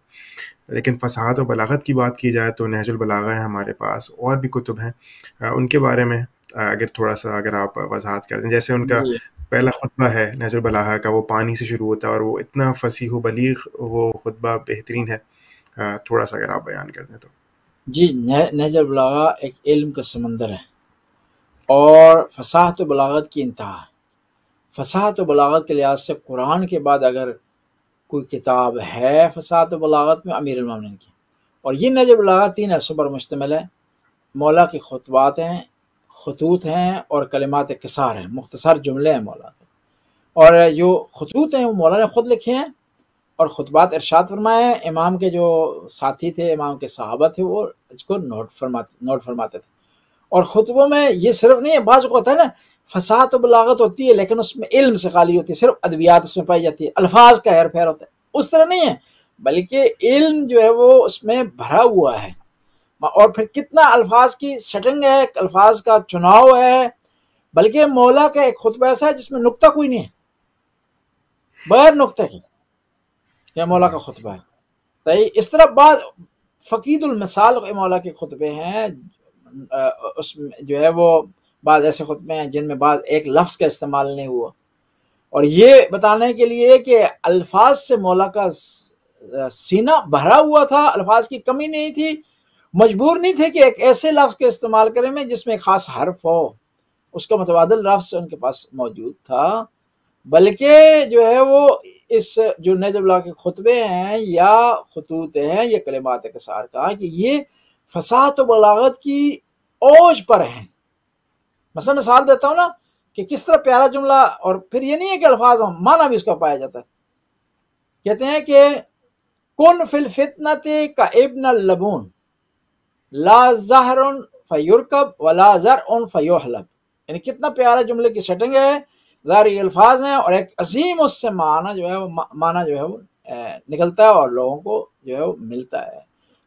لیکن فصاحت و بلاغت کی بات کی جائے تو نہج البلاغہ ہے ہمارے پاس، اور بھی کتب ہیں، ان کے بارے میں اگر تھوڑا سا اگر آپ وضاحت کر دیں۔ جیسے ان کا پہلا خطبہ ہے نہج البلاغہ کا، وہ پانی سے شروع ہوتا ہے اور وہ اتنا فصیح و بلیغ وہ خطبہ بہترین ہے، تھوڑا سا اگر آپ بیان کر دیں تو۔ جی، نہج البلاغہ ایک علم کا سمندر ہے اور فصاحت و بلاغت کی انتہا ہے۔ فصاحت و بلاغت کے لحاظ سے قرآن کے بعد اگر کوئی کتاب ہے فصاحت و بلاغت میں، امیر المومنین کی، اور یہ نہج البلاغہ 3 حصوں پر مشتمل ہے۔ مولا کے خطبات ہیں، خطوط ہیں اور کلمات قصار ہیں، مختصر جملے ہیں مولا کے، اور جو خطوط ہیں وہ مولا نے خود لکھے ہیں، اور خطبات ارشاد فرمائے ہیں۔ امام کے جو ساتھی تھے، امام کے صحابہ تھے، وہ اس کو نوٹ فرماتے تھے۔ اور خطبوں میں یہ صرف نہیں ہے، بعض کو ہوتا ہے نا فصاحت و بلاغت ہوتی ہے لیکن اس میں علم سے خالی ہوتی ہے، صرف ادبیات اس میں پائی جاتی ہے، الفاظ کا ہیر پھیر ہوتا ہے، اس طرح نہیں ہے، بلکہ علم جو ہے وہ اس میں بھرا ہوا ہے، اور پھر کتنا الفاظ کی سیٹنگ ہے، الفاظ کا چناؤ ہے، بلکہ مولا کا ایک خطبہ ایسا ہے جس میں نقطہ کوئی نہیں ہے، بغیر نقطے کے یہ مولا کا خطبہ ہے۔ تو اس طرح بعض فقید المثال مولا کے خطبے ہیں، اس میں جو ہے وہ بعض ایسے خطبے ہیں جن میں بعض ایک لفظ کا استعمال نہیں ہوا، اور یہ بتانے کے لیے کہ الفاظ سے مولا کا سینہ بھرا ہوا تھا، الفاظ کی کمی نہیں تھی، مجبور نہیں تھے کہ ایک ایسے لفظ کا استعمال کریں میں جس میں خاص حرف ہو، اس کا متبادل لفظ ان کے پاس موجود تھا، بلکہ جو ہے وہ اس جو نہج البلاغہ کے خطبے ہیں یا خطوط ہیں یا کلمات قصار کا، کہ یہ فصاحت و بلاغت کی اوج پر ہیں۔ مثلا مثال دیتا ہوں نا کہ کس طرح پیارا جملہ، اور پھر یہ نہیں ہے کہ الفاظ ہوں، معنی بھی اس کا پایا جاتا ہے۔ کہتے ہیں کہ کن فی الفتنۃ کا ابن اللبون، لا زہر فیرکب ولا زرع فیحلب، یعنی کتنا پیارا جملے کی سیٹنگ ہے، ظاہری الفاظ ہیں اور ایک عظیم اس سے معنی جو ہے وہ نکلتا ہے اور لوگوں کو جو ہے وہ ملتا ہے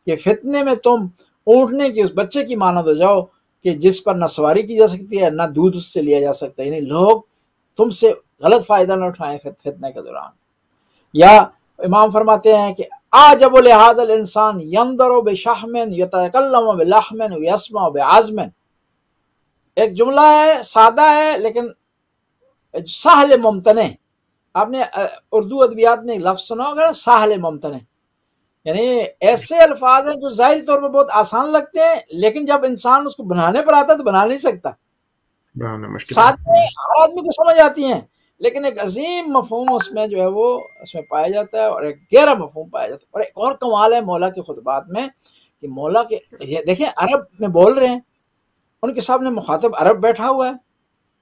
کہ فتنے میں تم اونٹنے کی اس بچے کی مانند ہو جاؤ کہ جس پر نہ سواری کی جا سکتی ہے نہ دودھ اس سے لیا جا سکتا ہے، یعنی لوگ تم سے غلط فائدہ نہ اٹھائیں فتنے کے دوران۔ یا امام فرماتے ہیں کہ عجب لہذا الانسان ينظر بشحم يتکلم بلحم ويسمع بعظم، ایک جملہ ہے سادہ ہے لیکن سہل ممتنع، آپ نے اردو ادبیات میں ایک لفظ سنا ہوگا نا، سہل ممتنع، یعنی ایسے الفاظ ہیں جو ظاہری طور پر بہت آسان لگتے ہیں لیکن جب انسان اس کو بنانے پر آتا ہے تو بنا نہیں سکتا، بنانا مشکل ہے۔ ساتھ میں ہر آدمی کو سمجھ آتی ہیں لیکن ایک عظیم مفہوم اس میں جو ہے وہ اس میں پایا جاتا ہے اور ایک گہرا مفہوم پایا جاتا ہے۔ اور ایک اور کمال ہے مولا کے خطبات میں کہ مولا کے دیکھیں عرب میں بول رہے ہیں، ان کے سامنے مخاطب عرب بیٹھا ہوا ہے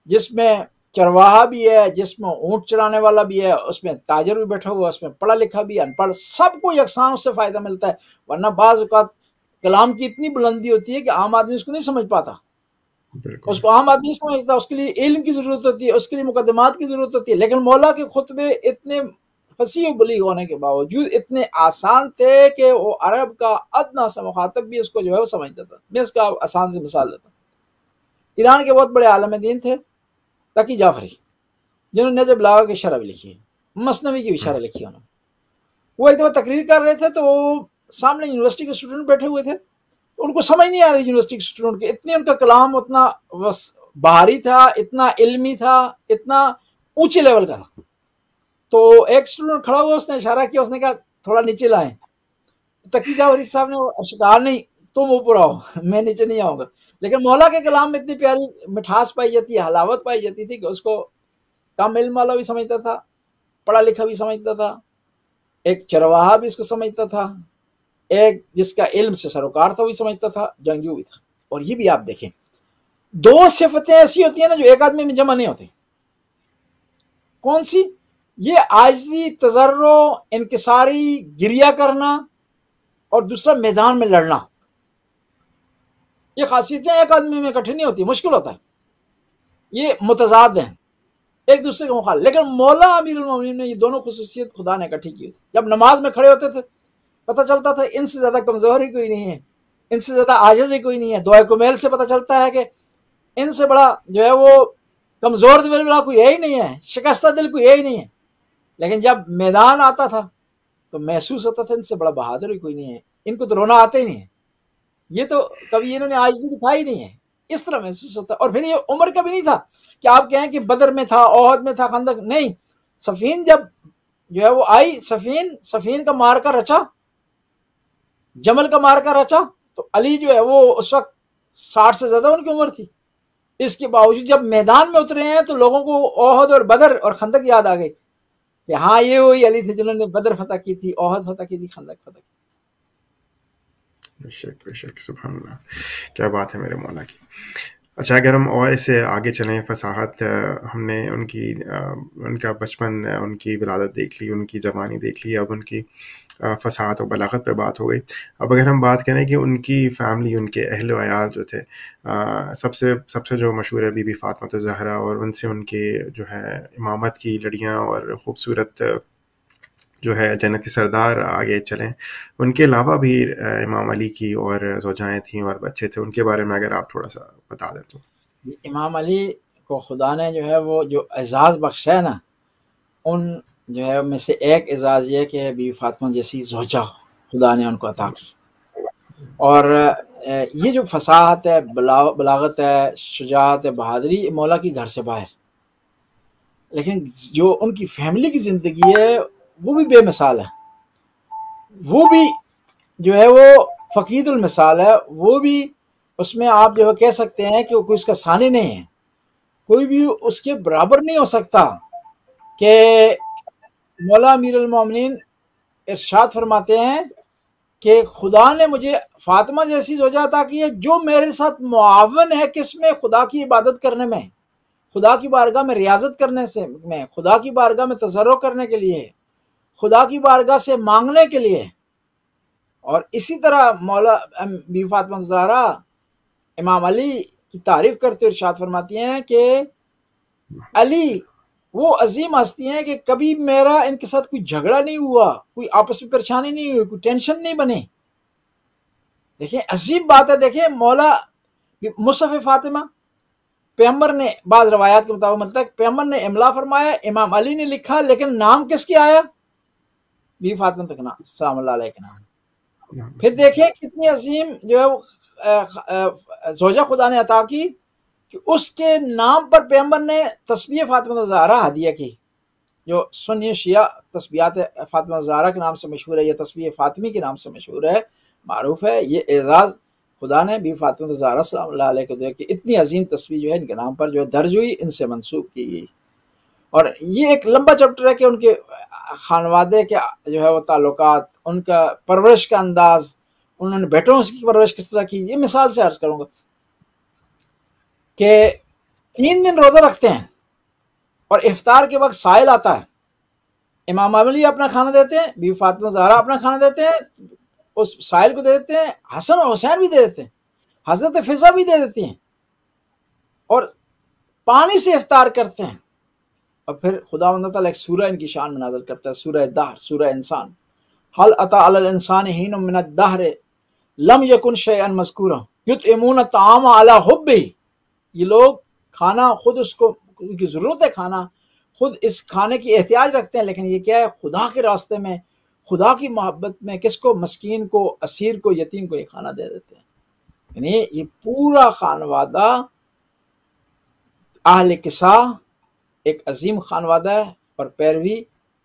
جس میں چرواہا بھی ہے، جس میں اونٹ چرانے والا بھی ہے، اس میں تاجر بھی بیٹھا ہوا ہے، اس میں پڑھا لکھا بھی، ان پڑھ، سب کو یکساں اس سے فائدہ ملتا ہے، ورنہ بعض اوقات کلام کی اتنی بلندی ہوتی ہے کہ عام آدمی اس کو نہیں سمجھ پاتا، بالکل اس کو عام آدمی سمجھتا، اس کے لیے علم کی ضرورت ہوتی ہے، اس کے لیے مقدمات کی ضرورت ہوتی ہے، لیکن مولا کے خطبے اتنے فصیح و بلیغ ہونے کے باوجود اتنے آسان تھے کہ وہ عرب کا ادنا سا مخاطب بھی اس کو جو ہے وہ سمجھتا تھا۔ میں اس کا آسان سے مثال دیتا ہوں، ایران کے بہت بڑے عالم دین تھے تقی جعفری، جنہوں نے نجم بلاغہ کی شرح بھی لکھی ہے، مثنوی کی بھی شرح لکھی ہے انہوں نے۔ وہ ایک دفعہ تقریر کر رہے تھے تو سامنے یونیورسٹی کے اسٹوڈنٹ بیٹھے ہوئے تھے، ان کو سمجھ نہیں آ رہی یونیورسٹی کے اسٹوڈنٹ کے، اتنے ان کا کلام اتنا بہاری تھا، اتنا علمی تھا، اتنا اونچے لیول کا تھا۔ تو ایک اسٹوڈنٹ کھڑا ہوا، اس نے اشارہ کیا، اس نے کہا تھوڑا نیچے لائیں، تقی جعفری صاحب نے کہا نہیں تم اوپر آؤ، میں نیچے نہیں آؤں گا، لیکن مولا کے کلام میں اتنی پیاری مٹھاس پائی جاتی ہے، حلاوت پائی جاتی تھی کہ اس کو کم علم والا بھی سمجھتا تھا، پڑھا لکھا بھی سمجھتا تھا، ایک چرواہا بھی اس کو سمجھتا تھا، ایک جس کا علم سے سروکار تھا وہ بھی سمجھتا تھا، جنگجو بھی تھا۔ اور یہ بھی آپ دیکھیں، دو صفتیں ایسی ہوتی ہیں نا جو ایک آدمی میں جمع نہیں ہوتی، کون سی؟ یہ عاجزی، تضرع، انکساری، گریہ کرنا، اور دوسرا میدان میں لڑنا، یہ خاصیتیں ایک آدمی میں اکٹھی نہیں ہوتی، مشکل ہوتا ہے، یہ متضاد ہیں ایک دوسرے کے مخالف، لیکن مولا امیر المومنین نے یہ دونوں خصوصیت خدا نے اکٹھی کی ہوئی تھی۔ جب نماز میں کھڑے ہوتے تھے پتہ چلتا تھا ان سے زیادہ کمزور ہی کوئی نہیں ہے، ان سے زیادہ عاجز ہی کوئی نہیں ہے، دعائے کمیل سے پتہ چلتا ہے کہ ان سے بڑا جو ہے وہ کمزور دل والا کوئی ہے ہی نہیں ہے، شکستہ دل کوئی ہے ہی نہیں ہے، لیکن جب میدان آتا تھا تو محسوس ہوتا تھا ان سے بڑا بہادر ہی کوئی نہیں ہے، ان کو تو رونا آتا ہی نہیں ہے، یہ تو کبھی انہوں نے عاجزی دکھائی نہیں ہے، اس طرح محسوس ہوتا ہے۔ اور پھر یہ عمر کا بھی نہیں تھا کہ آپ کہیں کہ بدر میں تھا، احد میں تھا، خندق، نہیں، صفین جب جو ہے وہ آئی، صفین کا مارکا رچا، جمل کا مارکا رچا، تو علی جو ہے وہ اس وقت 60 سے زیادہ ان کی عمر تھی، اس کے باوجود جب میدان میں اترے ہیں تو لوگوں کو احد اور بدر اور خندق یاد آ گئی کہ ہاں یہ وہی علی تھے جنہوں نے بدر فتح کی تھی، احد فتح کی تھی، خندق فتح کی تھی۔ بے شک بے شک، سبحان اللہ، کیا بات ہے میرے مولا کی۔ اچھا، اگر ہم اور اس سے آگے چلیں، فصاحت، ہم نے ان کا بچپن، ان کی ولادت دیکھ لی، ان کی جوانی دیکھ لی، اب ان کی فصاحت و بلاغت پہ بات ہو گئی۔ اب اگر ہم بات کریں کہ ان کی فیملی، ان کے اہل و عیال جو تھے، سب سے جو مشہور ہے بی بی فاطمہ الزہرا، اور ان سے ان کے جو ہے امامت کی لڑیاں اور خوبصورت جو ہے جنتی سردار آگے چلیں، ان کے علاوہ بھی امام علی کی اور زوجائیں تھیں اور بچے تھے، ان کے بارے میں اگر آپ تھوڑا سا بتا دیں تو۔ امام علی کو خدا نے جو ہے وہ جو اعزاز بخشا ہے نا، ان جو ہے میں سے ایک اعزاز یہ کہ بی فاطمہ جیسی زوجہ خدا نے ان کو عطا کی، اور یہ جو فصاحت ہے، بلاغت ہے، شجاعت ہے، بہادری، مولا کی گھر سے باہر، لیکن جو ان کی فیملی کی زندگی ہے وہ بھی بے مثال ہے، وہ بھی جو ہے وہ فقید المثال ہے، وہ بھی اس میں آپ جو ہے کہہ سکتے ہیں کہ کوئی اس کا ثانی نہیں ہے، کوئی بھی اس کے برابر نہیں ہو سکتا، کہ مولا امیر المومنین ارشاد فرماتے ہیں کہ خدا نے مجھے فاطمہ جیسی زوجہ عطا کی ہے جو میرے ساتھ معاون ہے، کس میں؟ خدا کی عبادت کرنے میں، خدا کی بارگاہ میں ریاضت کرنے سے، میں خدا کی بارگاہ میں تضرع کرنے کے لیے، خدا کی بارگاہ سے مانگنے کے لیے، اور اسی طرح مولا بی فاطمہ زہرا امام علی کی تعریف کرتے ارشاد فرماتی ہیں کہ علی وہ عظیم ہستی ہیں کہ کبھی میرا ان کے ساتھ کوئی جھگڑا نہیں ہوا، کوئی آپس میں پریشانی نہیں ہوئی، کوئی ٹینشن نہیں بنے. دیکھیں عظیم بات ہے. دیکھیں مولا مصحف فاطمہ پیغمبر نے بعض روایات کے مطابق ملتا ہے پیغمبر نے املا فرمایا، امام علی نے لکھا، لیکن نام کس کی آیا؟ بی فاطمہ تک نام السلام اللہ علیہ کے نام. پھر دیکھیں کتنی عظیم جو ہے زوجہ خدا نے عطا کی کہ اس کے نام پر پیغمبر نے تسبیح فاطمہ زہرا ہدیہ کی، جو سنی شیعہ تسبیحات فاطمہ زہرا کے نام سے مشہور ہے، یا تسبیح فاطمی کے نام سے مشہور ہے، معروف ہے. یہ اعزاز خدا نے بھی فاطمہ زہرا سلام اللہ علیہ کو دیا کہ اتنی عظیم تسبیح جو ہے ان کے نام پر جو ہے درج ہوئی، ان سے منسوب کی گئی. اور یہ ایک لمبا چیپٹر ہے کہ ان کے خانوادے کے جو ہے وہ تعلقات، ان کا پرورش کا انداز، انہوں نے بیٹوں کی پرورش کس طرح کی. یہ مثال سے عرض کروں گا کہ 3 دن روزہ رکھتے ہیں اور افطار کے وقت سائل آتا ہے، امام علی اپنا کھانا دیتے ہیں، بی فاطمہ زہرا اپنا کھانا دیتے ہیں، اس سائل کو دے دیتے ہیں، حسن اور حسین بھی دے دیتے ہیں، حضرت فضا بھی دے دیتی ہیں، اور پانی سے افطار کرتے ہیں. اور پھر خداوند تعالیٰ ایک سورہ ان کی شان میں نازل کرتا ہے، سورہ دہر، سورہ انسان. هل اتى على الانسان حين من الدهر لم يكن شيئا مذكورا يطعمون الطعام على حبه. یہ لوگ کھانا خود اس کو ان کی ضرورت ہے، کھانا خود اس کھانے کی احتیاج رکھتے ہیں، لیکن یہ کیا ہے؟ خدا کے راستے میں، خدا کی محبت میں کس کو؟ مسکین کو، اسیر کو، یتیم کو یہ کھانا دے دیتے ہیں. یعنی یہ پورا خانوادہ اہل کسا ایک عظیم خانوادہ ہے اور پیروی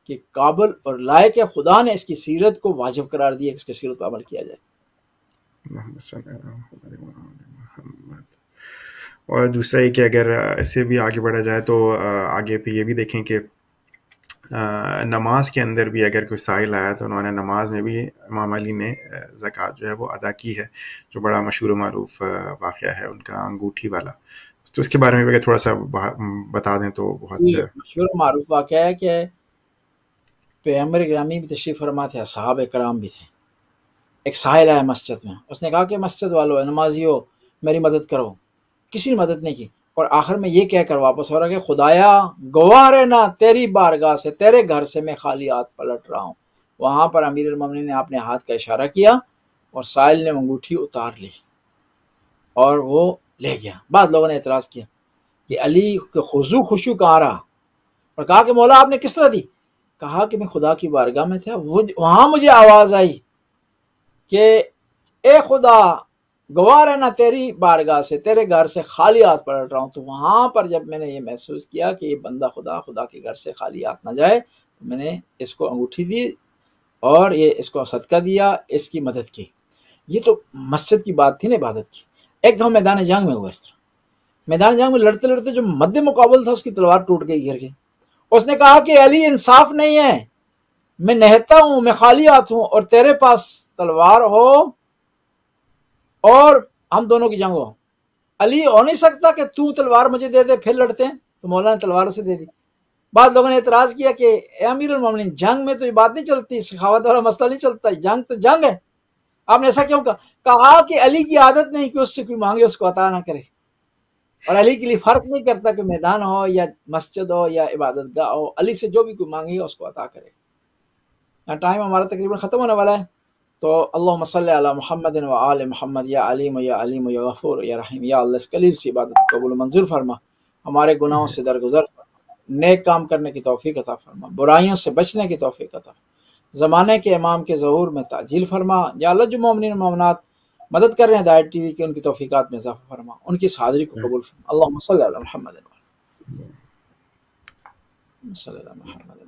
کے قابل اور لائق ہے. خدا نے اس کی سیرت کو واجب قرار دیا کہ اس کی سیرت پر عمل کیا جائے. اور دوسرا یہ کہ اگر اسے بھی آگے بڑھا جائے تو آگے پہ یہ بھی دیکھیں کہ نماز کے اندر بھی اگر کوئی سائل آیا تو انہوں نے نماز میں بھی امام علی نے زکوٰۃ جو ہے وہ ادا کی ہے، جو بڑا مشہور و معروف واقعہ ہے ان کا انگوٹھی والا. تو اس کے بارے میں بھی اگر تھوڑا سا بتا دیں تو بہت مشہور و معروف واقعہ ہے کہ پیغمبر گرامی بھی تشریف فرما تھے، اصحاب کرام بھی تھے. ایک سائل آیا مسجد میں، اس نے کہا کہ مسجد والو، نمازیو، میری مدد کرو. کسی نے مدد نہیں کی، اور آخر میں یہ کہہ کر واپس ہو رہا کہ خدایا گواہ رہنا تیری بارگاہ سے، تیرے گھر سے میں خالی ہاتھ پلٹ رہا ہوں. وہاں پر امیر المومنین نے اپنے ہاتھ کا اشارہ کیا اور سائل نے انگوٹھی اتار لی اور وہ لے گیا. بعض لوگوں نے اعتراض کیا کہ علی کے خضوع خشوع کہاں رہا، اور کہا کہ مولا آپ نے کس طرح دی؟ کہا کہ میں خدا کی بارگاہ میں تھا، وہاں مجھے آواز آئی کہ اے خدا گواہ رہنا تیری بارگاہ سے، تیرے گھر سے خالی ہاتھ پلٹ رہا ہوں. تو وہاں پر جب میں نے یہ محسوس کیا کہ یہ بندہ خدا کے گھر سے خالی ہاتھ نہ جائے، تو میں نے اس کو انگوٹھی دی اور یہ اس کو صدقہ دیا، اس کی مدد کی. یہ تو مسجد کی بات تھی نا، عبادت کی. ایک دفعہ میدان جنگ میں ہوا اس طرح. میدان جنگ میں لڑتے لڑتے جو مد مقابل تھا اس کی تلوار ٹوٹ گئی، گر گئی. اس نے کہا کہ علی انصاف نہیں ہے، میں نہتا ہوں، میں خالی ہاتھ ہوں اور تیرے پاس تلوار ہو اور ہم دونوں کی جنگ ہو. علی ہو نہیں سکتا کہ تو تلوار مجھے دے دے پھر لڑتے ہیں. تو مولا نے تلوار سے دے دی. بعض لوگوں نے اعتراض کیا کہ اے امیر المومنین، جنگ میں تو یہ بات نہیں چلتی، سخاوت والا مسئلہ نہیں چلتا، جنگ تو جنگ ہے، آپ نے ایسا کیوں کہا؟ کہا کہ علی کی عادت نہیں کہ اس سے کوئی مانگے اس کو عطا نہ کرے، اور علی کے لیے فرق نہیں کرتا کہ میدان ہو یا مسجد ہو یا عبادت گاہ ہو، علی سے جو بھی کوئی مانگے اس کو عطا کرے. ٹائم ہمارا تقریباً ختم ہونے والا ہے، تو اللہم صلی علی محمد و آل محمد، یا علیم یا علیم یا غفور یا رحیم. یا اللہ اس قلیل سی عبادت قبول و منظور فرما، ہمارے گناہوں سے درگزر فرما، نیک کام کرنے کی توفیق عطا فرما، برائیوں سے بچنے کی توفیق عطا فرما، زمانے کے امام کے ظہور میں تعجیل فرما. یا اللہ جو مومنین و مومنات مدد کر رہے ہیں ہدایت ٹی وی کی، ان کی توفیقات میں اضافہ فرما، ان کی اس حاضری کو قبول فرما. اللہم صلی علی محمد صلی علی محمد.